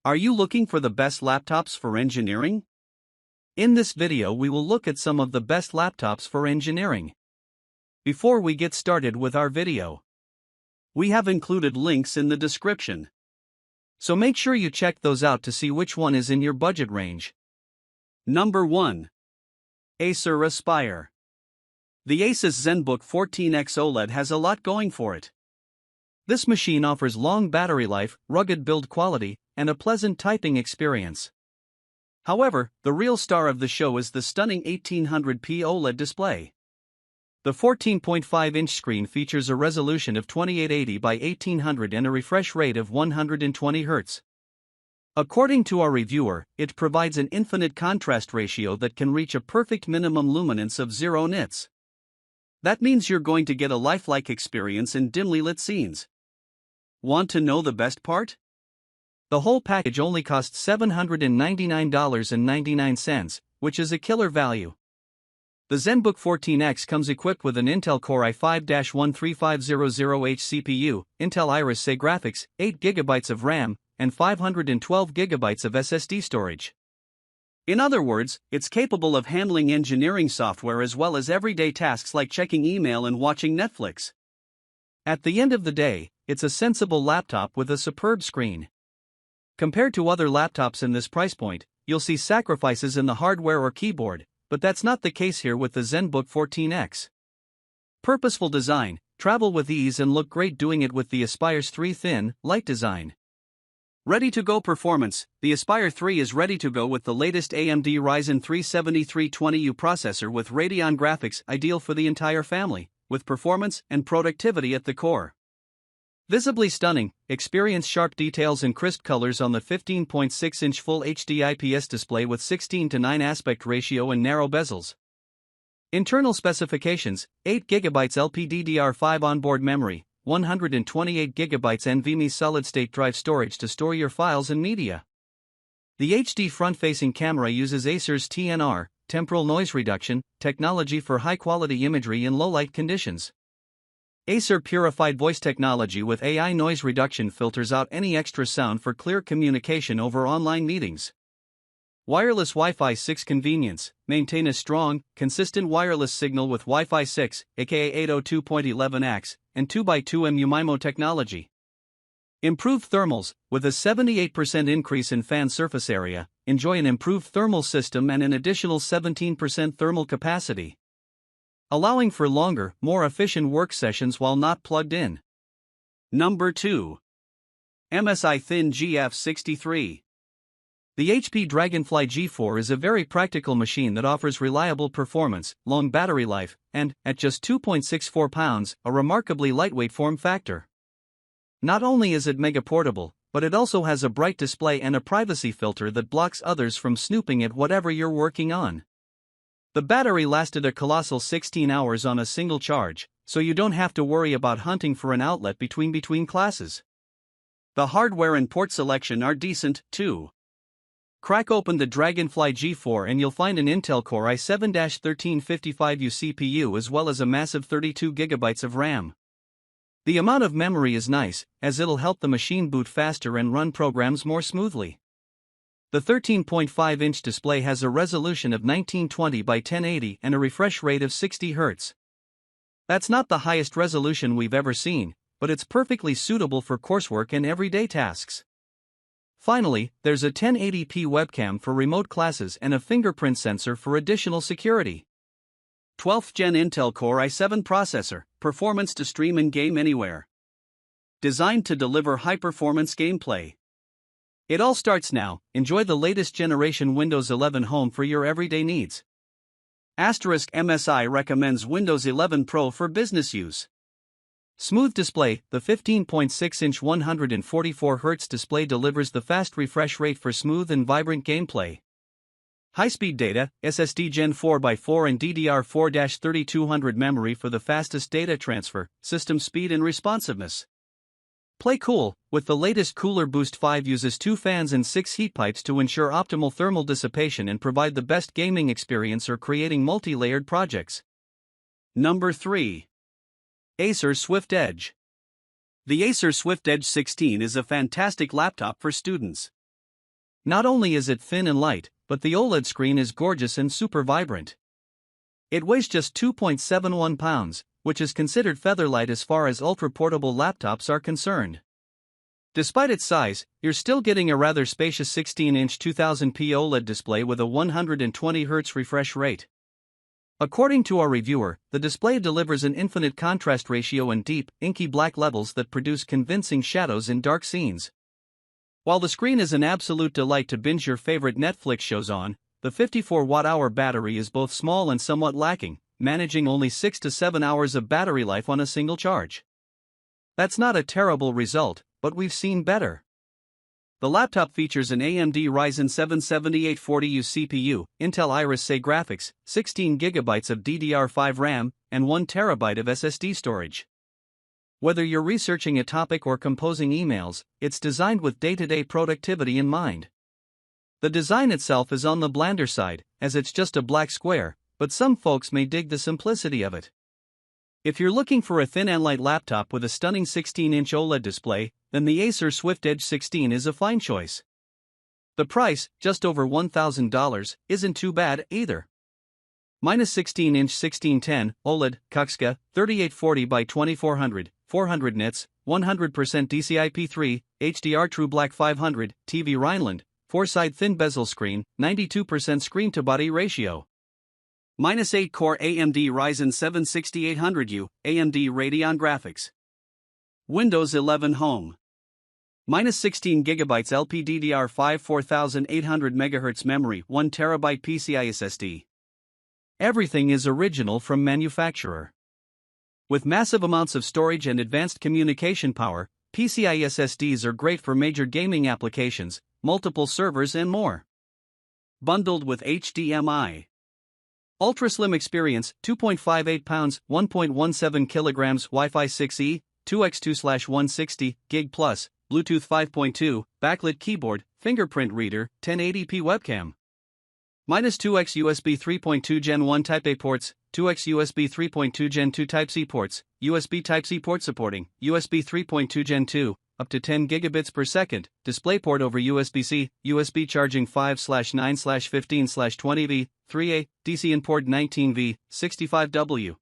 Are you looking for the best laptops for engineering? In this video we will look at some of the best laptops for engineering. Before we get started with our video, we have included links in the description. So make sure you check those out to see which one is in your budget range. Number 1. Acer Aspire. The Asus ZenBook 14X OLED has a lot going for it. This machine offers long battery life, rugged build quality, and a pleasant typing experience. However, the real star of the show is the stunning 1800p OLED display. The 14.5-inch screen features a resolution of 2880 by 1800 and a refresh rate of 120 Hz. According to our reviewer, it provides an infinite contrast ratio that can reach a perfect minimum luminance of 0 nits. That means you're going to get a lifelike experience in dimly lit scenes. Want to know the best part? The whole package only costs $799.99, which is a killer value. The ZenBook 14X comes equipped with an Intel Core i5-13500H CPU, Intel Iris Xe graphics, 8GB of RAM, and 512GB of SSD storage. In other words, it's capable of handling engineering software as well as everyday tasks like checking email and watching Netflix. At the end of the day, it's a sensible laptop with a superb screen. Compared to other laptops in this price point, you'll see sacrifices in the hardware or keyboard, but that's not the case here with the ZenBook 14X. Purposeful design, travel with ease and look great doing it with the Aspire's 3 thin, light design. Ready-to-go performance. The Aspire 3 is ready to go with the latest AMD Ryzen 3 7320U processor with Radeon graphics, ideal for the entire family, with performance and productivity at the core. Visibly stunning, experience sharp details and crisp colors on the 15.6-inch Full HD IPS display with 16:9 aspect ratio and narrow bezels. Internal specifications: 8GB LPDDR5 onboard memory, 128GB NVMe solid-state drive storage to store your files and media. The HD front-facing camera uses Acer's TNR, temporal noise reduction, technology for high-quality imagery in low-light conditions. Acer purified voice technology with AI noise reduction filters out any extra sound for clear communication over online meetings. Wireless Wi-Fi 6 convenience. Maintain a strong, consistent wireless signal with Wi-Fi 6, aka 802.11ax, and 2x2 MU-MIMO technology. Improved thermals. With a 78% increase in fan surface area, enjoy an improved thermal system and an additional 17% thermal capacity, allowing for longer, more efficient work sessions while not plugged in. Number 2. MSI Thin GF63. The HP Dragonfly G4 is a very practical machine that offers reliable performance, long battery life, and, at just 2.64 pounds, a remarkably lightweight form factor. Not only is it mega portable, but it also has a bright display and a privacy filter that blocks others from snooping at whatever you're working on. The battery lasted a colossal 16 hours on a single charge, so you don't have to worry about hunting for an outlet between classes. The hardware and port selection are decent, too. Crack open the Dragonfly G4 and you'll find an Intel Core i7-1355U CPU as well as a massive 32GB of RAM. The amount of memory is nice, as it'll help the machine boot faster and run programs more smoothly. The 13.5-inch display has a resolution of 1920 by 1080 and a refresh rate of 60 Hz. That's not the highest resolution we've ever seen, but it's perfectly suitable for coursework and everyday tasks. Finally, there's a 1080p webcam for remote classes and a fingerprint sensor for additional security. 12th Gen Intel Core i7 processor, performance to stream and game anywhere. Designed to deliver high-performance gameplay. It all starts now. Enjoy the latest generation Windows 11 Home for your everyday needs. MSI recommends Windows 11 Pro for business use. Smooth display. The 15.6-inch 144Hz display delivers the fast refresh rate for smooth and vibrant gameplay. High-speed data, SSD Gen 4x4 and DDR4-3200 memory for the fastest data transfer, system speed and responsiveness. Play cool. With the latest Cooler Boost 5 uses 2 fans and 6 heat pipes to ensure optimal thermal dissipation and provide the best gaming experience or creating multi-layered projects. Number 3. Acer Swift Edge. The Acer Swift Edge 16 is a fantastic laptop for students. Not only is it thin and light, but the OLED screen is gorgeous and super vibrant. It weighs just 2.71 pounds, which is considered featherlight as far as ultra-portable laptops are concerned. Despite its size, you're still getting a rather spacious 16-inch 2000p OLED display with a 120Hz refresh rate. According to our reviewer, the display delivers an infinite contrast ratio and deep, inky black levels that produce convincing shadows in dark scenes. While the screen is an absolute delight to binge your favorite Netflix shows on, the 54-watt-hour battery is both small and somewhat lacking, managing only 6 to 7 hours of battery life on a single charge. That's not a terrible result, but we've seen better. The laptop features an AMD Ryzen 7 7840U CPU, Intel Iris Xe graphics, 16GB of DDR5 RAM, and 1TB of SSD storage. Whether you're researching a topic or composing emails, it's designed with day-to-day productivity in mind. The design itself is on the blander side, as it's just a black square, but some folks may dig the simplicity of it. If you're looking for a thin and light laptop with a stunning 16-inch OLED display, then the Acer Swift Edge 16 is a fine choice. The price, just over $1,000, isn't too bad either. 16-inch 1610 OLED, Kuxka, 3840 by 2400, 400 nits, 100% DCI-P3, HDR True Black 500, TV Rhineland, 4-side thin bezel screen, 92% screen-to-body ratio. 8-core AMD Ryzen 7 6800U, AMD Radeon graphics. Windows 11 Home. 16GB LPDDR5 4800 MHz memory, 1TB PCI SSD. Everything is original from manufacturer. With massive amounts of storage and advanced communication power, PCI SSDs are great for major gaming applications, multiple servers and more. Bundled with HDMI. Ultra slim experience, 2.58 pounds, 1.17 kilograms, Wi-Fi 6E, 2x2/160 gig plus, Bluetooth 5.2, backlit keyboard, fingerprint reader, 1080p webcam. 2x USB 3.2 Gen 1 Type A ports, 2x USB 3.2 Gen 2 Type-C ports, USB Type-C port supporting, USB 3.2 Gen 2, up to 10 gigabits per second, DisplayPort over USB-C, USB charging 5/9/15/20V, 3A, DC in port 19V, 65W.